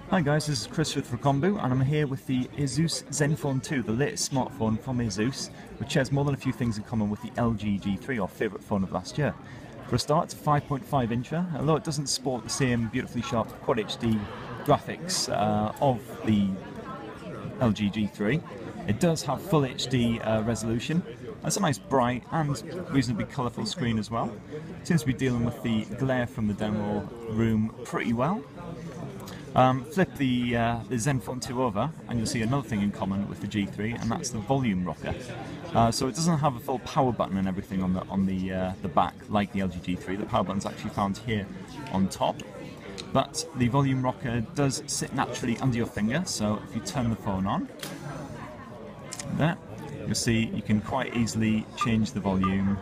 Hi guys, this is Chris with Rakombu and I'm here with the Asus Zenfone 2, the latest smartphone from Asus, which shares more than a few things in common with the LG G3, our favourite phone of last year. For a start, it's a 5.5 incher, although it doesn't sport the same beautifully sharp Quad HD graphics of the LG G3. It does have full HD resolution. It's a nice bright and reasonably colourful screen as well. Seems to be dealing with the glare from the demo room pretty well. Flip the Zenfone 2 over and you'll see another thing in common with the G3, and that's the volume rocker. So it doesn't have a full power button and everything on the back like the LG G3. The power button's actually found here on top. But the volume rocker does sit naturally under your finger, so if you turn the phone on, there, you'll see you can quite easily change the volume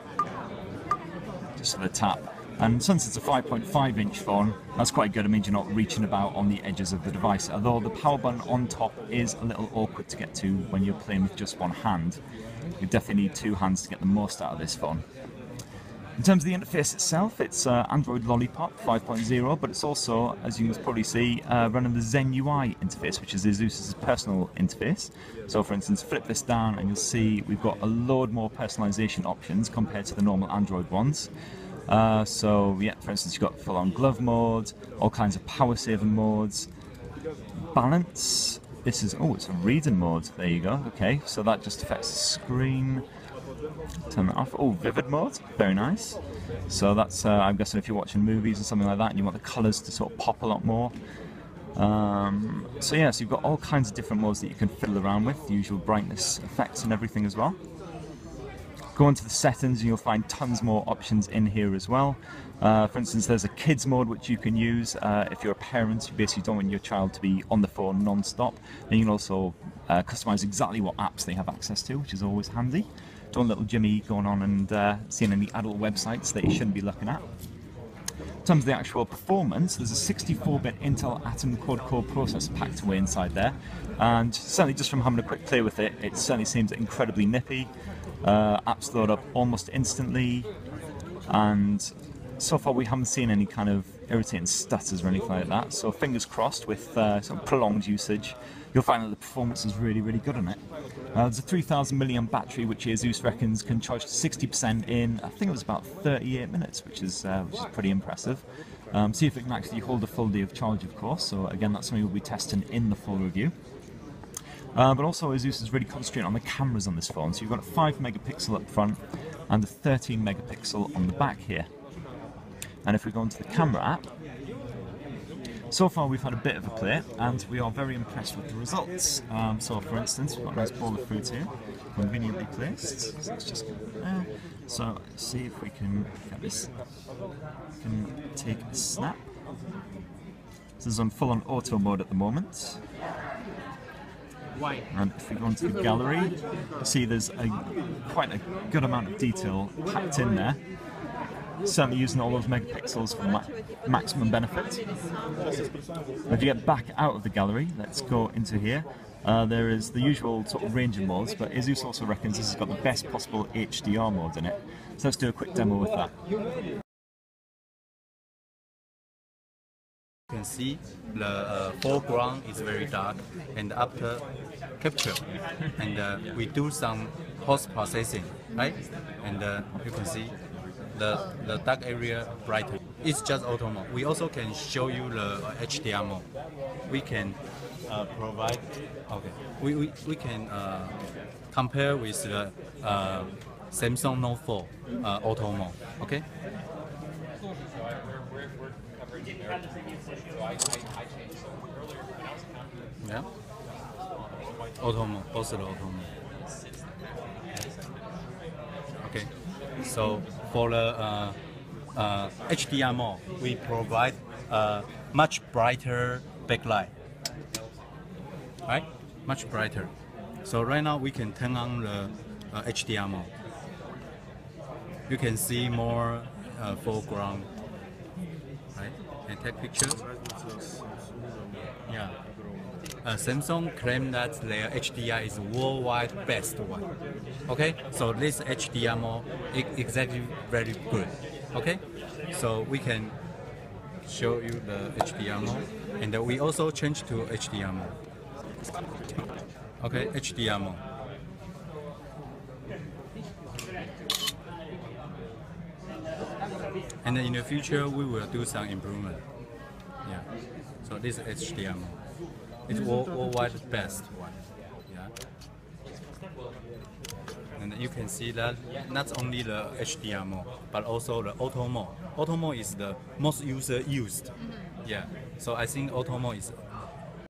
just with a tap. And since it's a 5.5 inch phone, that's quite good. It means you're not reaching about on the edges of the device, although the power button on top is a little awkward to get to when you're playing with just one hand. You definitely need two hands to get the most out of this phone. In terms of the interface itself, it's Android Lollipop 5.0, but it's also, as you can probably see, running the Zen UI interface, which is Asus's personal interface. So for instance, flip this down and you'll see we've got a load more personalization options compared to the normal Android ones. So yeah, for instance, you've got full-on glove mode, all kinds of power-saving modes, balance. This is, oh, it's a reading mode. There you go. Okay, so that just affects the screen. Turn that off. Oh, vivid mode, very nice. So that's, I'm guessing if you're watching movies or something like that and you want the colours to sort of pop a lot more. So yeah, so you've got all kinds of different modes that you can fiddle around with, the usual brightness effects and everything as well. Go into the settings and you'll find tons more options in here as well. For instance, there's a kids mode which you can use if you're a parent. You basically don't want your child to be on the phone non-stop. And you can also customize exactly what apps they have access to, which is always handy. Don't want little Jimmy going on and seeing any adult websites that you shouldn't be looking at. In terms of the actual performance, there's a 64-bit Intel Atom quad-core processor packed away inside there, and certainly just from having a quick play with it, it certainly seems incredibly nippy. Apps load up almost instantly, and so far we haven't seen any kind of irritating stutters or anything like that, so fingers crossed with some prolonged usage you'll find that the performance is really, really good on it. There's a 3000 mAh battery which Asus reckons can charge to 60% in, I think it was about 38 minutes, which is pretty impressive. See if it can actually hold a full day of charge, of course, so again that's something we'll be testing in the full review. But also Asus is really concentrating on the cameras on this phone, so you've got a 5 megapixel up front and a 13 megapixel on the back here. And if we go into the camera app, so far we've had a bit of a play and we are very impressed with the results. So for instance, we've got a nice ball of fruit here, conveniently placed, so let's just get it there. So let's see if we can get this, we can take a snap. This is on full-on auto mode at the moment. And if we go into the gallery, you see there's quite a good amount of detail packed in there. Certainly using all those megapixels for maximum benefit. If you get back out of the gallery, let's go into here. There is the usual sort of range of modes, but Asus also reckons this has got the best possible HDR mode in it. So let's do a quick demo with that. You can see the foreground is very dark, and after capture, and we do some post processing, right? And you can see the dark area brighter. It's just auto mode. We also can show you the HDR mode. We can provide. Okay. We can compare with the Samsung Note 4 auto mode. Okay. Yeah. Auto mode, also the auto mode. Okay. So for the HDR mode, we provide a much brighter backlight. Right? Much brighter. So right now we can turn on the HDR mode. You can see more foreground. Right? And take pictures. Yeah. Samsung claimed that their HDR is worldwide best one. Okay, so this HDR mode is exactly very good. Okay, so we can show you the HDR mode, and we also change to HDR mode. Okay, HDR mode. And in the future, we will do some improvement. Yeah. So this is HDR mode. It's worldwide best one. Yeah. And you can see that not only the HDR mode, but also the auto mode. Auto mode is the most user used. Yeah. So I think auto mode is